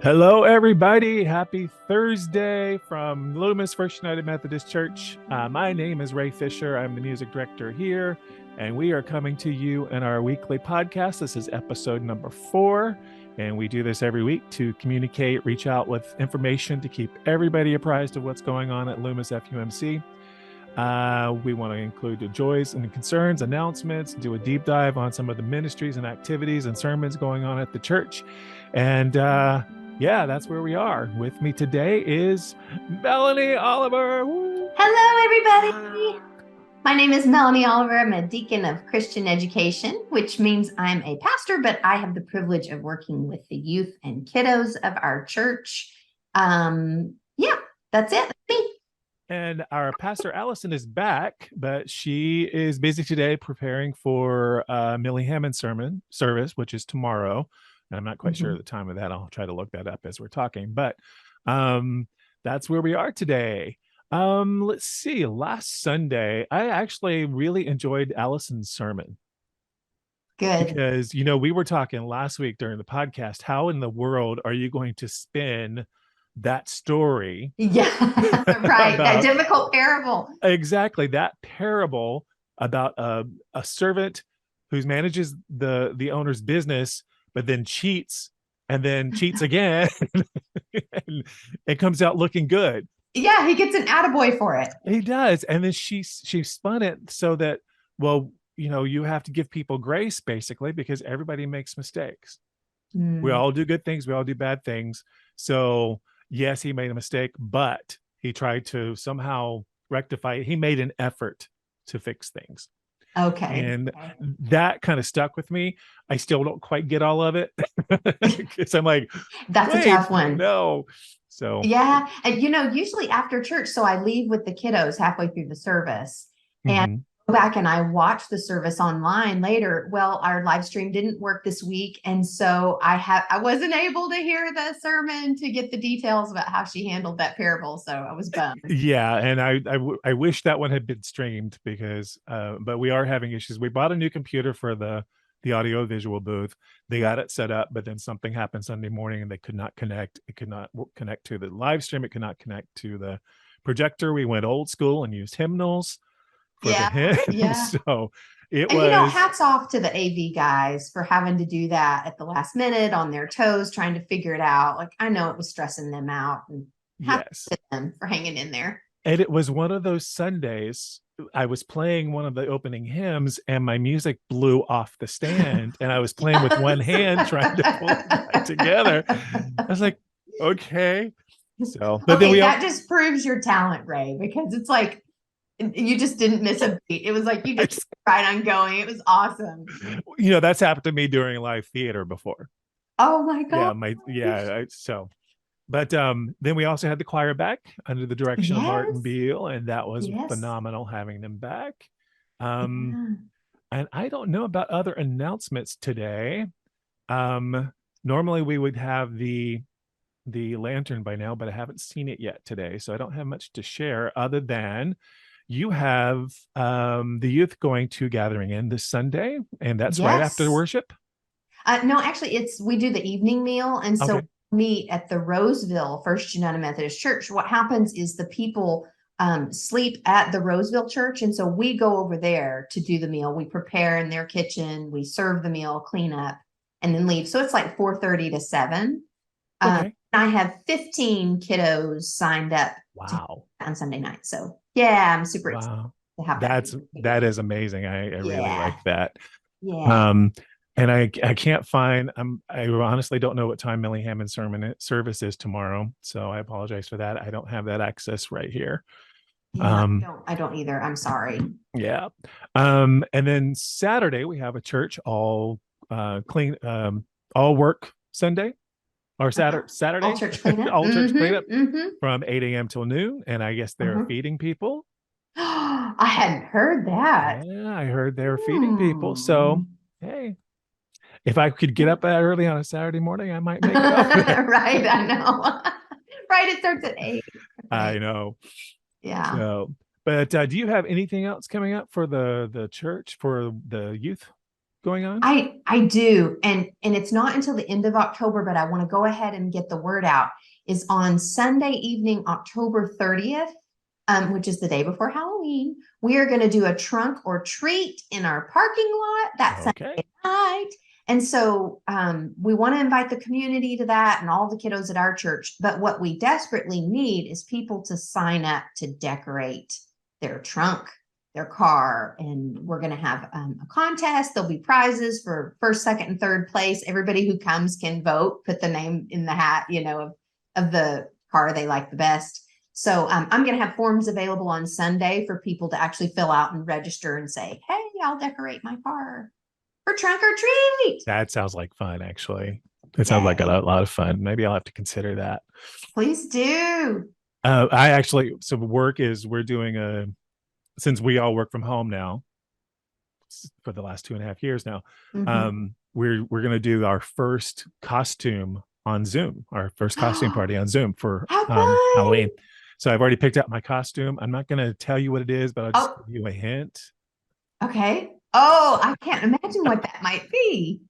Hello, everybody. Happy Thursday from Loomis First United Methodist Church. My name is Ray Fisher. I'm the music director here, and we are coming to you in our weekly podcast. This is episode number 4, and we do this every week to communicate, reach out with information to keep everybody apprised of what's going on at Loomis FUMC. We want to include the joys and concerns, announcements, do a deep dive on some of the ministries and activities and sermons going on at the church. And yeah, that's where we are. With me today is Melanie Oliver. Woo! Hello, everybody. My name is Melanie Oliver. I'm a deacon of Christian education, which means I'm a pastor, but I have the privilege of working with the youth and kiddos of our church. Yeah, that's it. Me. And our pastor Allison is back, but she is busy today preparing for Millie Hammond's sermon service, which is tomorrow. And I'm not quite sure the time of that. I'll try to look that up as we're talking, but that's where we are today. Let's see. Last Sunday, I actually really enjoyed Allison's sermon. Good. Because, we were talking last week during the podcast, how in the world are you going to spin that story? Yeah, right. That difficult parable. Exactly. That parable about a servant who manages the owner's business, but then cheats and then cheats again and it comes out looking good. Yeah, he gets an attaboy for it. He does. And then she spun it so that, well, you have to give people grace basically because everybody makes mistakes. We all do good things. We all do bad things. So yes, he made a mistake, but he tried to somehow rectify it. He made an effort to fix things. Okay. And that kind of stuck with me. I still don't quite get all of it. Because I'm like, that's a tough one. No. So yeah. And usually after church, so I leave with the kiddos halfway through the service and go back and I watch the service online later. Well, our live stream didn't work this week. And so I wasn't able to hear the sermon to get the details about how she handled that parable. So I was bummed. Yeah. And I wish that one had been streamed because, but we are having issues. We bought a new computer for the audio visual booth. They got it set up, but then something happened Sunday morning and they could not connect. It could not connect to the live stream. It could not connect to the projector. We went old school and used hymnals. Yeah. So it and was, hats off to the AV guys for having to do that at the last minute on their toes, trying to figure it out. Like I know it was stressing them out, and yes, to them for hanging in there. And it was one of those Sundays. I was playing one of the opening hymns and my music blew off the stand and I was playing with one hand trying to pull it back together. I was like, okay. So, but then that just proves your talent, Ray, because it's like you just didn't miss a beat. It was like you just right on going. It was awesome. That's happened to me during live theater before. Oh my God. But then we also had the choir back under the direction of Martin Beal, and that was phenomenal having them back. And I don't know about other announcements today. Normally we would have the lantern by now, but I haven't seen it yet today, so I don't have much to share other than you have the youth going to Gathering Inn this Sunday, and that's right after worship. No, actually, we do the evening meal, and so we meet at the Roseville First United Methodist Church. What happens is the people sleep at the Roseville Church, and so we go over there to do the meal. We prepare in their kitchen, we serve the meal, clean up, and then leave. So it's like 4:30 to 7. I have 15 kiddos signed up on Sunday night. So yeah, I'm super excited to have that is amazing. I really like that. Yeah. And I can't find, I honestly don't know what time Millie Hammond's sermon service is tomorrow. So I apologize for that. I don't have that access right here. Yeah, I don't either. I'm sorry. Yeah. And then Saturday we have a church all clean, all work Sunday or Saturday. All church cleanup. All church cleanup from 8 a.m. till noon. And I guess they're feeding people. I hadn't heard that. Yeah, I heard they're feeding people. So, hey, if I could get up that early on a Saturday morning, I might make it up. Right, I know. Right, it starts at 8. I know. Yeah. So, but do you have anything else coming up for the church, for the youth? going on? I do. And it's not until the end of October, but I want to go ahead and get the word out. Is on Sunday evening, October 30th, which is the day before Halloween. We are going to do a trunk or treat in our parking lot that Sunday night. And so we want to invite the community to that and all the kiddos at our church. But what we desperately need is people to sign up to decorate their trunk, their car. And we're going to have a contest. There'll be prizes for first, second, and third place. Everybody who comes can vote, put the name in the hat, of the car they like the best. So I'm going to have forms available on Sunday for people to actually fill out and register and say, hey, I'll decorate my car for trunk or treat. That sounds like fun, actually. It sounds like a lot of fun. Maybe I'll have to consider that. Please do. We're doing since we all work from home now for the last 2.5 years now, we're going to do our first costume on Zoom, our first costume party on Zoom for Halloween. So I've already picked out my costume. I'm not going to tell you what it is, but I'll just give you a hint. Okay. Oh, I can't imagine what that might be.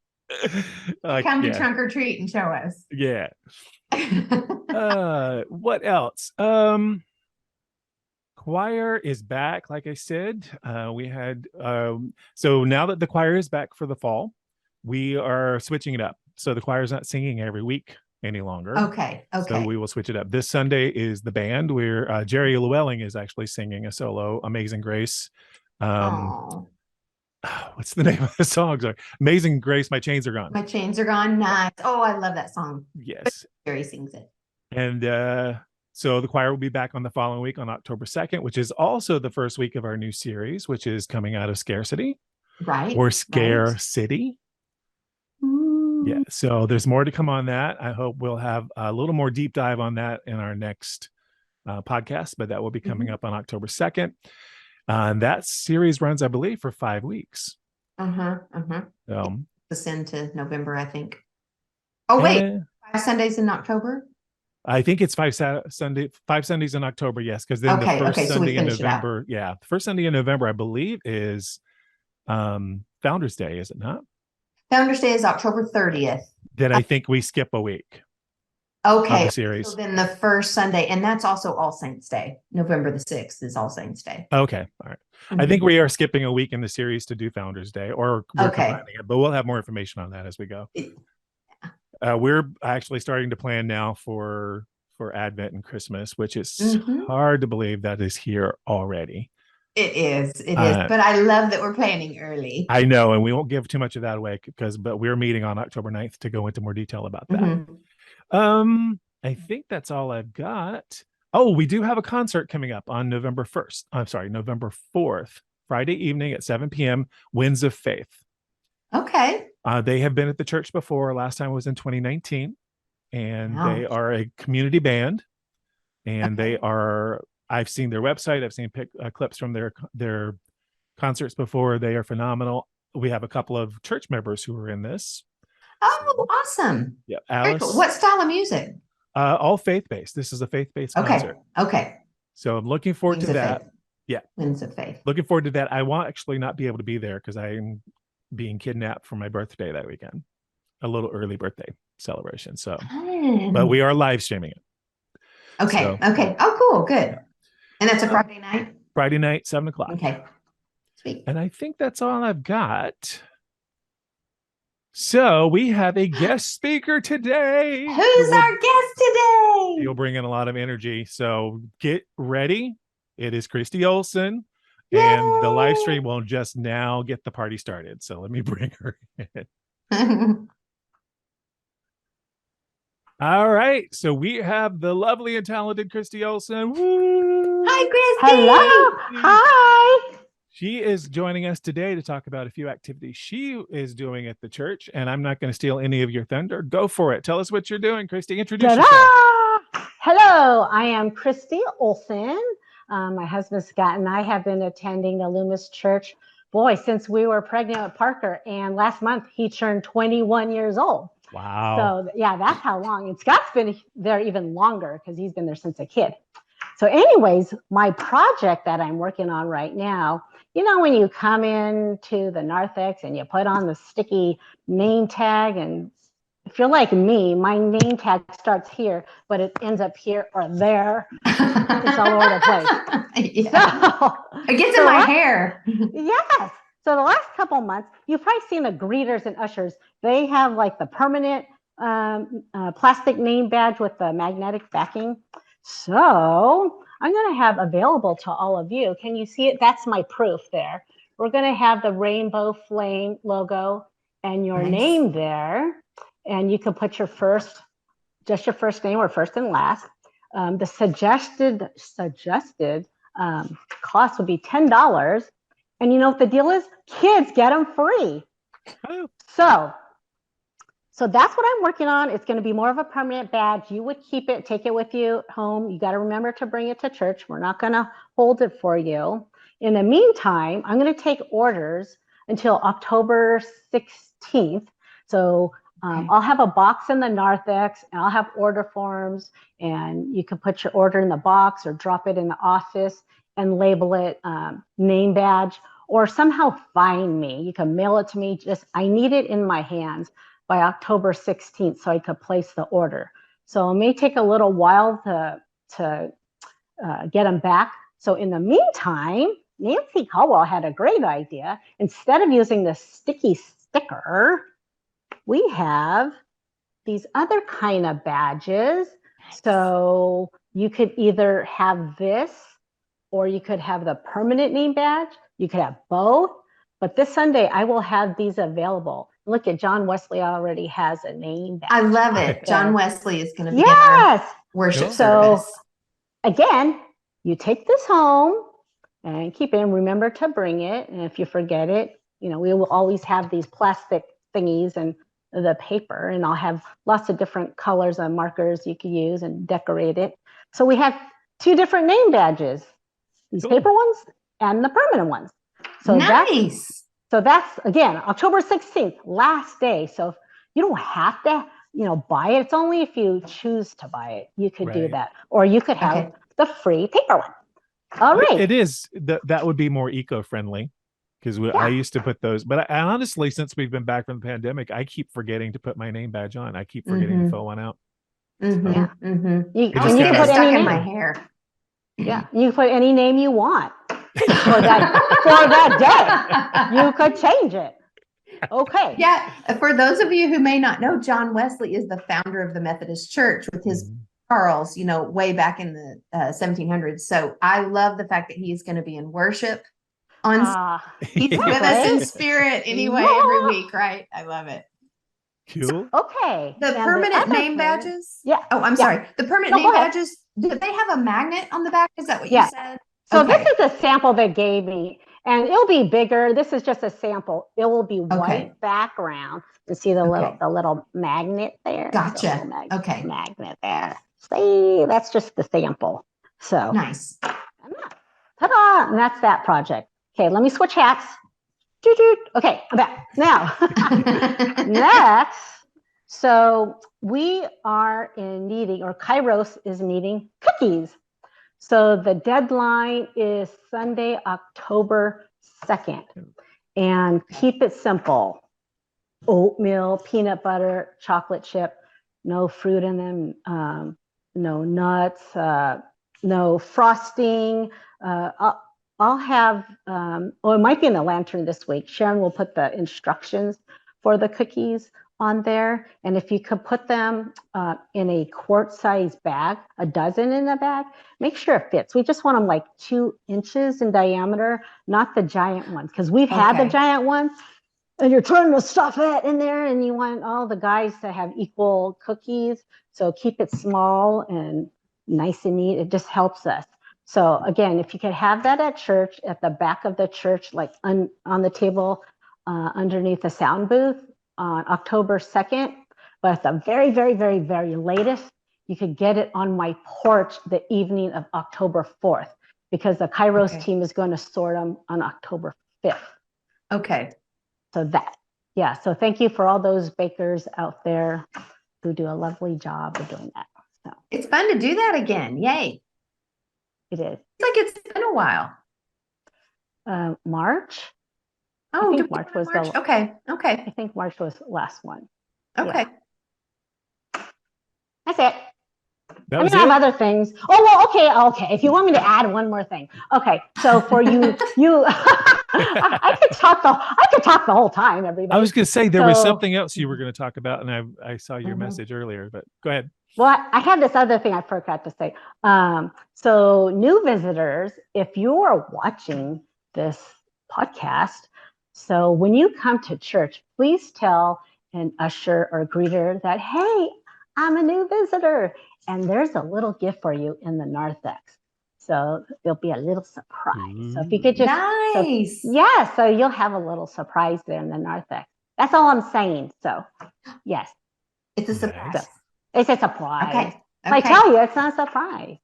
Come to trunk or treat and show us. Yeah. What else? Choir is back. Like I said, we had, so now that the choir is back for the fall, we are switching it up. So the choir is not singing every week any longer. Okay. So we will switch it up. This Sunday is the band where Jerry Llewellyn is actually singing a solo Amazing Grace. What's the name of the song? Sorry. Amazing Grace, My Chains Are Gone. My Chains Are Gone. Nice. Oh, I love that song. Yes. Jerry sings it. And so the choir will be back on the following week on October 2nd, which is also the first week of our new series, which is coming out of Scarcity. Right. Or Scare City. Yeah, so there's more to come on that. I hope we'll have a little more deep dive on that in our next podcast, but that will be coming up on October 2nd. That series runs, I believe, for 5 weeks. This into November, I think. Oh, wait, 5 Sundays in October? I think it's 5 Sundays in October, yes, because then the first Sunday in November, the first Sunday in November, I believe, is Founders Day, is it not? Founders Day is October 30th. Then I think we skip a week. Okay. The series. So then the first Sunday, and that's also All Saints Day. November the 6th is All Saints Day. Okay. All right. I think we are skipping a week in the series to do Founders Day, or we're combining it, but we'll have more information on that as we go. We're actually starting to plan now for Advent and Christmas, which is hard to believe that is here already. It is. But I love that we're planning early. I know, and we won't give too much of that away but we're meeting on October 9th to go into more detail about that. I think that's all I've got. Oh, we do have a concert coming up on November 4th, Friday evening at 7 p.m. Winds of Faith. Okay. They have been at the church before. Last time was in 2019, and they are a community band, and I've seen their website. I've seen clips from their concerts before. They are phenomenal. We have a couple of church members who are in this. Oh, awesome. Yeah. Alice. Cool. What style of music? All faith-based. This is a faith-based concert. Okay. So I'm looking forward to that. Faith. Yeah. Winds of Faith. Looking forward to that. I will actually not be able to be there because I'm being kidnapped for my birthday that weekend. A little early birthday celebration. So, but we are live streaming it. Okay. Okay. Oh, cool. Good. And that's a Friday night? Friday night, 7:00. Okay. Sweet. And I think that's all I've got. So we have a guest speaker today. Who's our guest today? You'll bring in a lot of energy. So get ready. It is Christy Olson. Yay! And the live stream will just now get the party started. So let me bring her in. All right. So we have the lovely and talented Christy Olson. Woo! Hi, Christy. Hello. Hi. She is joining us today to talk about a few activities she is doing at the church, and I'm not going to steal any of your thunder. Go for it. Tell us what you're doing, Christy. Introduce yourself. Hello, I am Christy Olson. My husband Scott and I have been attending the Loomis Church, since we were pregnant with Parker, and last month he turned 21 years old. Wow. So yeah, that's how long. And Scott's been there even longer because he's been there since a kid. So anyways, my project that I'm working on right now when you come into the narthex and you put on the sticky name tag, and if you're like me, my name tag starts here, but it ends up here or there. It's all over the place. Yeah. So, it gets in my hair. Yes. So the last couple months, you've probably seen the greeters and ushers. They have like the permanent plastic name badge with the magnetic backing. So I'm going to have available to all of you. Can you see it? That's my proof there. We're going to have the rainbow flame logo and your name there. And you can put just your first name or first and last. The suggested cost would be $10. And you know what the deal is? Kids get them free. Oh. So that's what I'm working on. It's going to be more of a permanent badge. You would keep it, take it with you home. You got to remember to bring it to church. We're not going to hold it for you. In the meantime, I'm going to take orders until October 16th. So I'll have a box in the narthex, and I'll have order forms, and you can put your order in the box or drop it in the office and label it name badge, or somehow find me. You can mail it to me. I need it in my hands by October 16th so I could place the order. So it may take a little while to get them back. So in the meantime, Nancy Caldwell had a great idea. Instead of using the sticky sticker, we have these other kind of badges. So you could either have this, or you could have the permanent name badge. You could have both. But this Sunday, I will have these available. Look at John Wesley already has a name badge. I love it. John Wesley is going to be in our worship service. So again, you take this home and keep it, and remember to bring it. And if you forget it, we will always have these plastic thingies and the paper, and I'll have lots of different colors and markers you can use and decorate it. So we have 2 different name badges, these paper ones and the permanent ones. So nice. That's again, October 16th, last day. So if you don't have to, buy it. It's only if you choose to buy it, you could do that. Or you could have the free paper one. All right. It is, that would be more eco-friendly, because I used to put those, but I honestly, since we've been back from the pandemic, I keep forgetting to put my name badge on. I keep forgetting to fill one out. Mm-hmm. Yeah. Mm-hmm. You can put stuck in my hair. Yeah, you can put any name you want for that day. You could change it. Okay. Yeah. For those of you who may not know, John Wesley is the founder of the Methodist Church with his Charles, way back in the 1700s. So I love the fact that he is going to be in worship he's with us in spirit anyway every week, right? I love it. Cool. Okay. The permanent name badges? Yeah. Oh, I'm sorry. The permanent name badges, do they have a magnet on the back? Is that what you said? So this is a sample they gave me, and it'll be bigger. This is just a sample. It will be white background. You see the little magnet there? Gotcha. Magnet there. See, that's just the sample. So nice. Ta-da! And that's that project. Okay, let me switch hats. Okay, I'm back. Now, next, so we are needing, or Kairos is needing cookies. So the deadline is Sunday, October 2nd. And keep it simple. Oatmeal, peanut butter, chocolate chip, no fruit in them, no nuts, no frosting. I'll have, it might be in the lantern this week. Sharon will put the instructions for the cookies on there. And if you could put them in a quart-sized bag, a dozen in a bag, make sure it fits. We just want them like 2 inches in diameter, not the giant ones, because we've had the giant ones, and you're trying to stuff it in there, and you want all the guys to have equal cookies. So keep it small and nice and neat. It just helps us. So again, if you could have that at church, at the back of the church, like on the table underneath the sound booth on October 2nd, but at the very, very, very, very latest, you could get it on my porch the evening of October 4th, because the Kairos team is going to sort them on October 5th. Okay. So so thank you for all those bakers out there who do a lovely job of doing that. So it's fun to do that again. Yay. It is. It's like it's been a while. March. Oh, I do think we March do it in was March? the. Okay. I think March was the last one. Okay. Yeah. That's it. That I was mean, I it. have other things. Oh, well, okay. If you want me to add one more thing. Okay. So for you, I could talk the whole time, everybody. I was going to say there was So, something else you were going to talk about, and I saw your message earlier, but go ahead. well, I had this other thing I forgot to say. So new visitors, if you're watching this podcast, so when you come to church, please tell an usher or greeter that, hey, I'm a new visitor, and there's a little gift for you in the narthex. So there'll be a little surprise. So if you could just, nice. so you'll have a little surprise there in the narthex. That's all I'm saying. So yes. It's a surprise. So, it's a surprise. Okay. I tell you, it's not a surprise.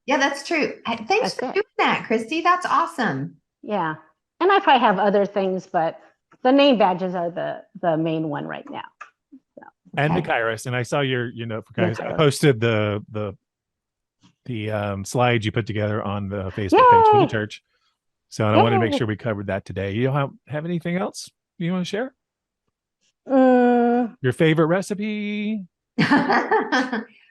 Yeah, that's true. Thanks for doing that, Christy. That's awesome. Yeah. And I probably have other things, but the name badges are the main one right now. So, and the Kairos. And I saw your note for Kairos. I posted the slides you put together on the Facebook page for the church. So I wanted to make sure we covered that today. You don't have anything else you want to share? Your favorite recipe?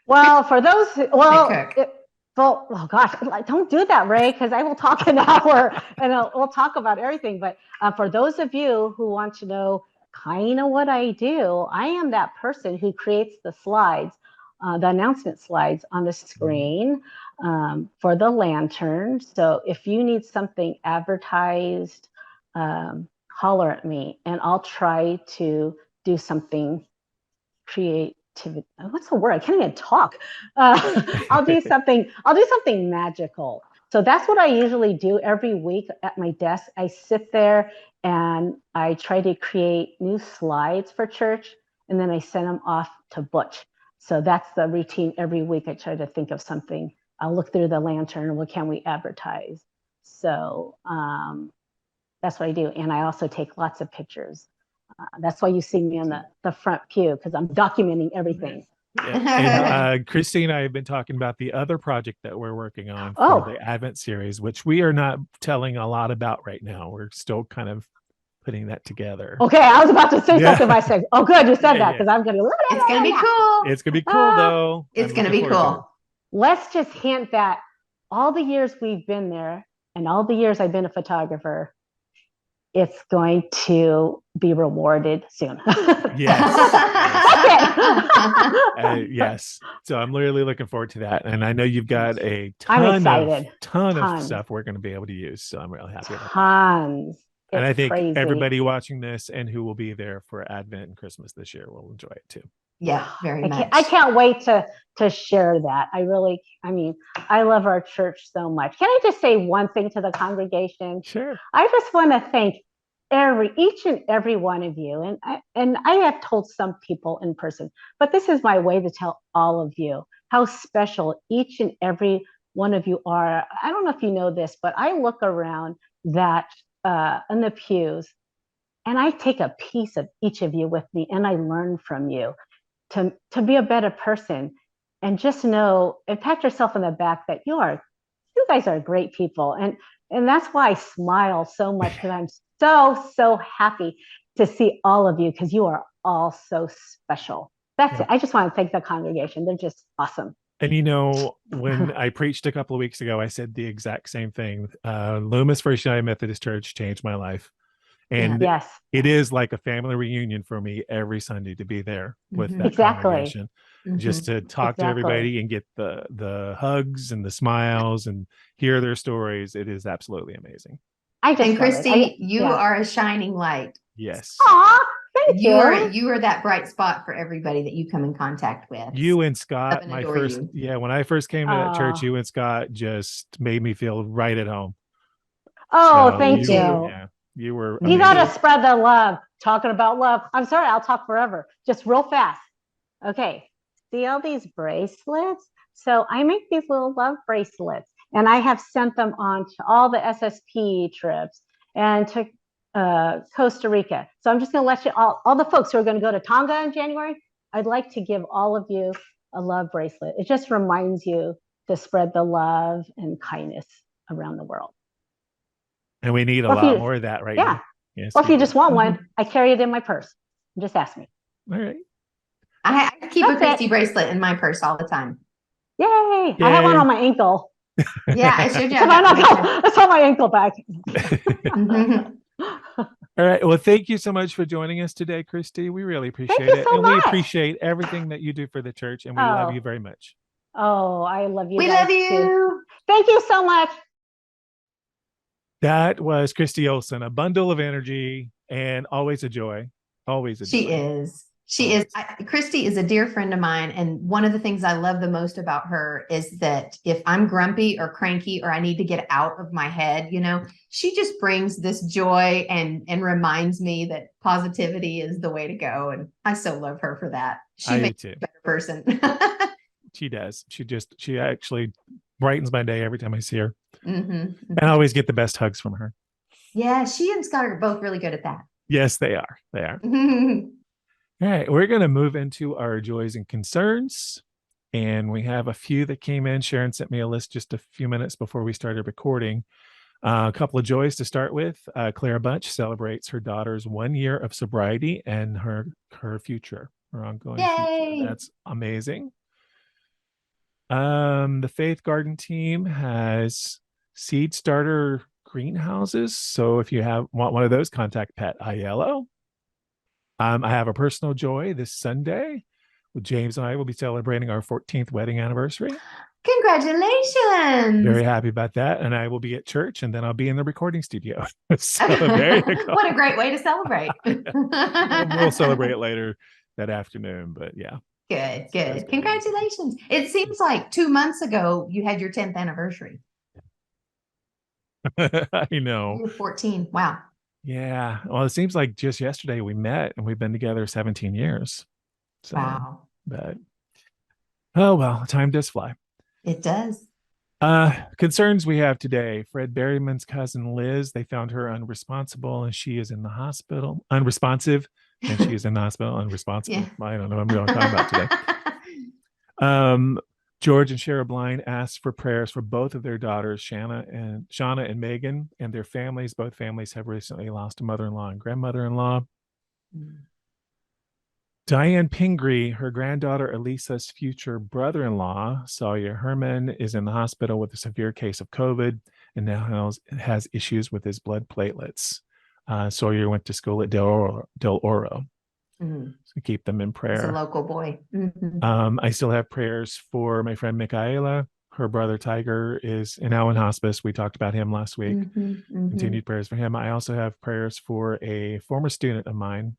Well, for those, oh gosh, don't do that, Ray, because I will talk an hour and we'll talk about everything. But for those of you who want to know kind of what I do, I am that person who creates the slides, the announcement slides on the screen for the lantern. So if you need something advertised, holler at me and I'll try to do something creative. What's the word? I can't even talk. I'll do something magical. So that's what I usually do every week at my desk. I sit there and I try to create new slides for church, and then I send them off to Butch. So that's the routine every week. I try to think of something. I'll look through the lantern. What can we advertise? So that's what I do. And I also take lots of pictures. That's why you see me on the front pew, because I'm documenting everything. Yeah. And Christy and I have been talking about the other project that we're working on for the Advent series, which we are not telling a lot about right now. We're still kind of putting that together. Okay, I was about to say something. I said, "Oh, good, you said that," because I'm going to. It's going to be cool. It's going to be cool, though. It's going to be cool. Let's just hint that all the years we've been there, and all the years I've been a photographer, it's going to be rewarded soon. Yes. Yes. So I'm really looking forward to that. And I know you've got a ton of stuff we're going to be able to use. So I'm really happy about that. And I think everybody watching this and who will be there for Advent and Christmas this year will enjoy it too. Yeah, very much. I can't wait to share that. I love our church so much. Can I just say one thing to the congregation? Sure. I just want to thank each and every one of you. And I have told some people in person, but this is my way to tell all of you how special each and every one of you are. I don't know if you know this, but I look around that in the pews and I take a piece of each of you with me and I learn from you to be a better person. And just know and pat yourself on the back that you guys are great people. And that's why I smile so much, because I'm so happy to see all of you, because you are all so special. That's it. I just want to thank the congregation. They're just awesome. And when I preached a couple of weeks ago, I said the exact same thing. Loomis First United Methodist Church changed my life. And it is like a family reunion for me every Sunday to be there with that congregation. Just to talk to everybody and get the hugs and the smiles and hear their stories. It is absolutely amazing. And Christy, you are a shining light. Yes. Aw, thank you. You are that bright spot for everybody that you come in contact with. You and Scott, when I first came to that church, you and Scott just made me feel right at home. Oh, thank you. Yeah, you were amazing. You got to spread the love. Talking about love. I'm sorry, I'll talk forever. Just real fast. Okay. See all these bracelets? So I make these little love bracelets, and I have sent them on to all the SSP trips and to Costa Rica. So I'm just going to let you all the folks who are going to go to Tonga in January, I'd like to give all of you a love bracelet. It just reminds you to spread the love and kindness around the world. And we need a Or if lot you- more of that right Yeah. now. Yes, Or if we you do. just want one, I carry it in my purse. Just ask me. All right. I keep a That's Christy it. bracelet in my purse all the time. Yay. I have one Yay. on my ankle. Yeah, I showed you. It's on my ankle. It's on my ankle bag. All right. Well, thank you so much for joining us today, Christy. We really appreciate you it. so And we much. appreciate everything that you do for the church. And we love you very much. Oh, I love you We guys love you. too. Thank you so much. That was Christy Olson, a bundle of energy and always a joy. Always a joy. She is. She is. Christy is a dear friend of mine. And one of the things I love the most about her is that if I'm grumpy or cranky or I need to get out of my head, she just brings this joy and reminds me that positivity is the way to go. And I so love her for that. She makes me a better person. She does. She actually brightens my day every time I see her. And I always get the best hugs from her. Yeah, she and Scott are both really good at that. Yes, they are. They are. All right, we're going to move into our joys and concerns. And we have a few that came in. Sharon sent me a list just a few minutes before we started recording. A couple of joys to start with. Clara Bunch celebrates her daughter's 1 year of sobriety and her future, her ongoing future. That's amazing. The Faith Garden team has seed starter greenhouses. So if you want one of those, contact Pat Aiello. I have a personal joy this Sunday. James and I will be celebrating our 14th wedding anniversary. Congratulations. Very happy about that. And I will be at church and then I'll be in the recording studio. So there you go. What a great way to celebrate. We'll celebrate it later that afternoon, but yeah. Good. Congratulations. It seems like 2 months ago you had your 10th anniversary. I know. You're 14. Wow. Yeah. Well, it seems like just yesterday we met and we've been together 17 years. So, wow. But, oh, well, time does fly. It does. Concerns we have today. Fred Berryman's cousin Liz, they found her unresponsible and she is in the hospital. Unresponsive. And she is in the hospital unresponsible. Yeah. I don't know what I'm talking about today. George and Shara Blind asked for prayers for both of their daughters, Shauna and Megan, and their families. Both families have recently lost a mother-in-law and grandmother-in-law. Diane Pingree, her granddaughter Elisa's future brother-in-law, Sawyer Herman, is in the hospital with a severe case of COVID and now has issues with his blood platelets. Sawyer went to school at Del Oro. So keep them in prayer. He's a local boy. I still have prayers for my friend Michaela. Her brother Tiger is now in hospice. We talked about him last week. Continued prayers for him. I also have prayers for a former student of mine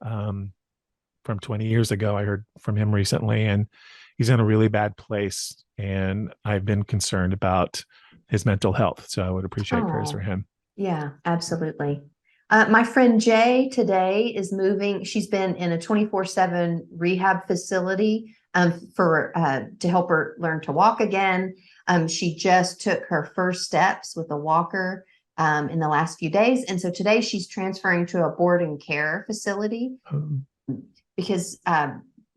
from 20 years ago. I heard from him recently, and he's in a really bad place. And I've been concerned about his mental health. So I would appreciate prayers for him. Yeah, absolutely. My friend Jay today is moving. She's been in a 24/7 rehab facility to help her learn to walk again. She just took her first steps with a walker in the last few days. And so today she's transferring to a board and care facility because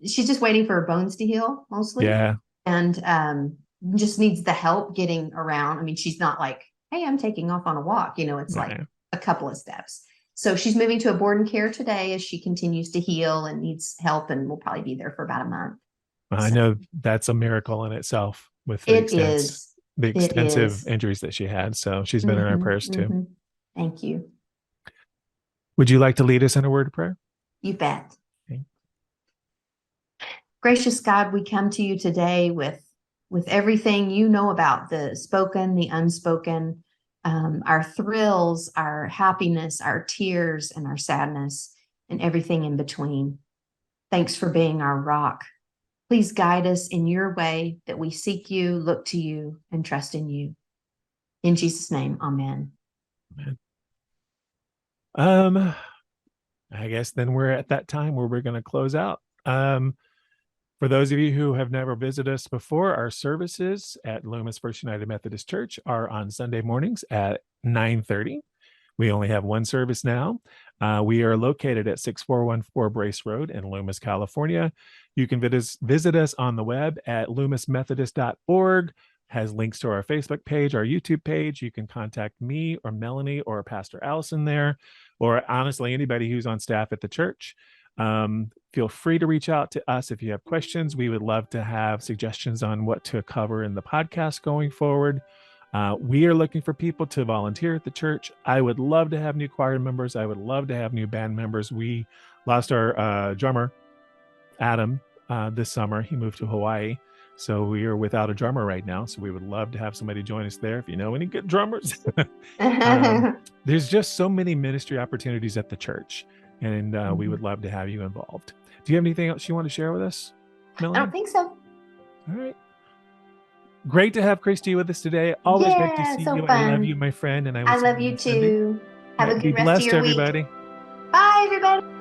she's just waiting for her bones to heal mostly. Yeah. And just needs the help getting around. I mean, she's not like, hey, I'm taking off on a walk. It's like a couple of steps. So she's moving to a board and care today as she continues to heal and needs help, and will probably be there for about a month. I know that's a miracle in itself with the extensive injuries that she had. So she's been in our prayers too. Thank you. Would you like to lead us in a word of prayer? You bet. Okay. Gracious God, we come to you today with everything you know about the spoken, the unspoken, our thrills, our happiness, our tears, and our sadness, and everything in between. Thanks for being our rock. Please guide us in your way that we seek you, look to you, and trust in you. In Jesus' name, amen. Amen. I guess then we're at that time where we're going to close out. For those of you who have never visited us before, our services at Loomis First United Methodist Church are on Sunday mornings at 9:30. We only have one service now. We are located at 6414 Brace Road in Loomis, California. You can visit us on the web at loomismethodist.org. has links to our Facebook page, our YouTube page. You can contact me or Melanie or Pastor Allison there, or honestly, anybody who's on staff at the church. Feel free to reach out to us if you have questions. We would love to have suggestions on what to cover in the podcast going forward. We are looking for people to volunteer at the church. I would love to have new choir members. I would love to have new band members. We lost our drummer, Adam, this summer. He moved to Hawaii. So we are without a drummer right now. So we would love to have somebody join us there if you know any good drummers. There's just so many ministry opportunities at the church. And we would love to have you involved. Do you have anything else you want to share with us, Melanie? I don't think so. All right. Great to have Christy with us today. Always great to see you. Fun. I love you, my friend. And I love you too. Have a good rest of your week. Be blessed, everybody. Bye, everybody.